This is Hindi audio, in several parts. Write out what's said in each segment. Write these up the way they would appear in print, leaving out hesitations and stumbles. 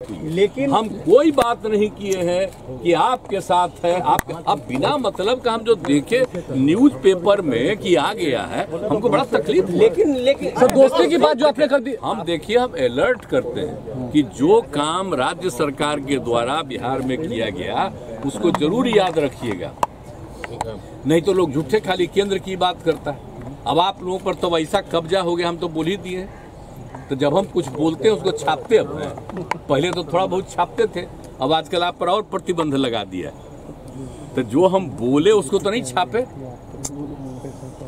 लेकिन हम कोई बात नहीं किए हैं कि आपके साथ है। आप अब बिना मतलब का हम जो देखे न्यूज़पेपर में कि आ गया है, हमको बड़ा तकलीफ। लेकिन सर दोस्ती की बात जो आपने कर दी, हम देखिए, हम अलर्ट करते हैं कि जो काम राज्य सरकार के द्वारा बिहार में किया गया उसको जरूर याद रखिएगा, नहीं तो लोग झूठे खाली केंद्र की बात करता है। अब आप लोगों पर तो वैसा कब्जा हो गया, हम तो बोल ही दिए। तो जब हम कुछ बोलते हैं उसको छापते अब हैं। पहले तो थोड़ा बहुत छापते थे, अब आजकल आप पर और प्रतिबंध लगा दिया। तो जो हम बोले उसको तो नहीं छापे।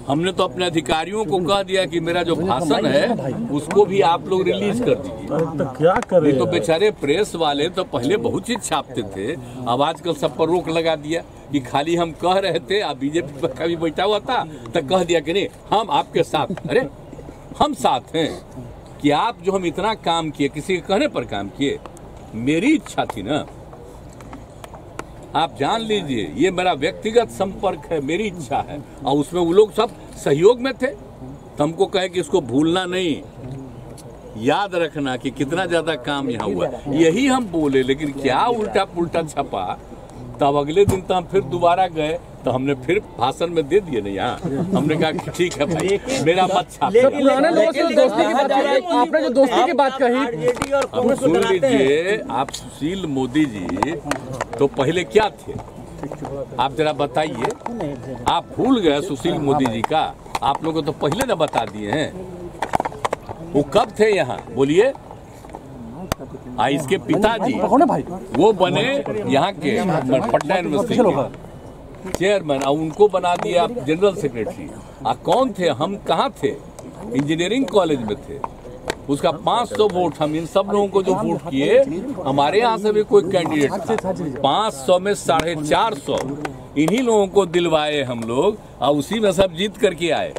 हमने तो अपने अधिकारियों को कह दिया कि मेरा जो भाषण है उसको भी आप लोग रिलीज कर दीजिए। तो क्या करें? तो बेचारे प्रेस वाले तो पहले बहुत चीज छापते थे, अब आजकल सब पर रोक लगा दिया कि खाली हम कह रहे थे। अब बीजेपी पर कभी बैठा हुआ था तो कह दिया कि नहीं हम आपके साथ। अरे हम साथ हैं कि आप जो हम इतना काम किए, किसी के कहने पर काम किए, मेरी इच्छा थी ना। आप जान लीजिए ये मेरा व्यक्तिगत संपर्क है, मेरी इच्छा है। और उसमें वो लोग सब सहयोग में थे। तो हमको कहे कि इसको भूलना नहीं, याद रखना कि कितना ज्यादा काम यहाँ हुआ, यही हम बोले। लेकिन क्या उल्टा पुल्टा छपा। तब अगले दिन तो हम फिर दोबारा गए तो हमने फिर भाषण में दे दिए। नहीं यहाँ हमने कहा कि ठीक है भाई, मेरा मत छाप। आपने जो दोस्ती की बात कही, अब सुन लीजिए। आप सुशील मोदी जी तो पहले क्या थे, आप जरा बताइए। आप भूल गए सुशील मोदी जी का? आप लोगों को तो पहले ना बता दिए हैं। वो कब थे यहाँ बोलिए? इसके पिताजी वो बने यहाँ के पटना यूनिवर्सिटी के चेयरमैन, और उनको बना दिया जनरल सेक्रेटरी। कौन थे? हम कहाँ थे? इंजीनियरिंग कॉलेज में थे। उसका 500 वोट, हम इन सब लोगों को जो वोट किए, हमारे यहाँ से भी कोई कैंडिडेट था, 500 में 450 इन्हीं लोगों को दिलवाए हम लोग, और उसी में सब जीत करके आए।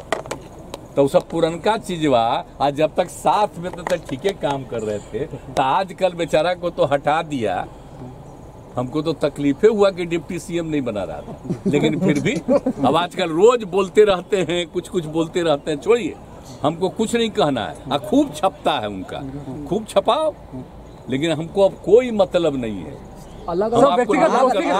तो सब पुरनका चीजवा आज जब तक साथ में तब तक ठीके काम कर रहे थे, तो आजकल बेचारा को तो हटा दिया। हमको तो तकलीफे हुआ कि डिप्टी सीएम नहीं बना रहा था, लेकिन फिर भी अब आजकल रोज बोलते रहते हैं, कुछ कुछ बोलते रहते हैं। छोड़िए, हमको कुछ नहीं कहना है। खूब छपता है उनका, खूब छपाओ, लेकिन हमको अब कोई मतलब नहीं है। अलग अलग व्यक्तिगत दोस्ती की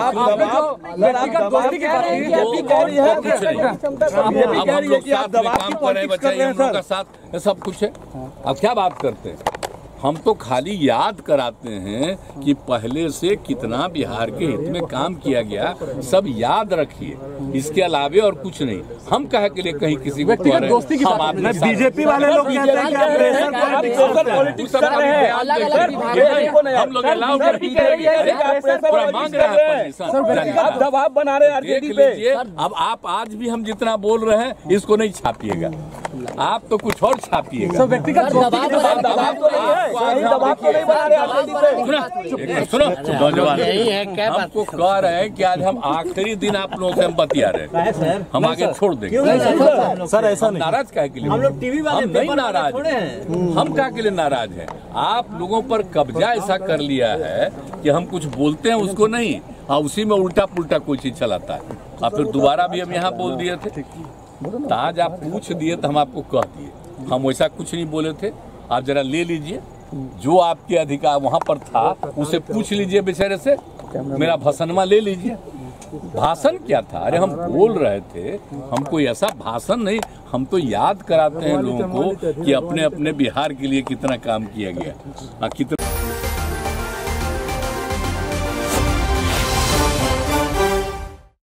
बात साथ सब कुछ है। अब क्या बात करते हैं? हम तो खाली याद कराते हैं कि पहले से कितना बिहार के हित में काम किया गया, सब याद रखिए। इसके अलावे और कुछ नहीं। हम कहे के लिए कहीं किसी व्यक्तिगत दोस्ती की बात नहीं। बीजेपी वाले लोग कहते हैं कि आप प्रेशर पॉलिटिक्स कर रहे हैं। हम लोग मांग रहे हैं, दबाव बना रहे हैं देख लीजिए। अब आप आज भी हम जितना बोल रहे हैं इसको नहीं छापिएगा, आप तो कुछ और छापिएगा। व्यक्तिगत सुनो, नौजवान हमको कह रहे हैं कि आज हम आखिरी दिन आप लोगों से हम बतिया रहे हैं, हम आगे छोड़ देंगे। सर ऐसा नहीं, नाराज काहे के लिए? हम लोग टीवी वाले नहीं नाराज, हम काहे के लिए नाराज हैं? आप लोगों पर कब्जा ऐसा कर लिया है कि हम कुछ बोलते हैं उसको नहीं, और उसी में उल्टा पुल्टा कोई चीज चलाता है। और फिर दोबारा भी हम यहाँ बोल दिए थे। तो आज आप पूछ दिए तो हम आपको कह दिए, हम वैसा कुछ नहीं बोले थे। आप जरा ले लीजिए, जो आपके अधिकार वहां पर था उसे पूछ लीजिए बेचारे से। मेरा भाषणमा ले लीजिए। भाषण क्या था? अरे हम बोल रहे थे, हम कोई ऐसा भाषण नहीं, हम तो याद कराते हैं लोगों को कि अपने अपने बिहार के लिए कितना काम किया गया, कितना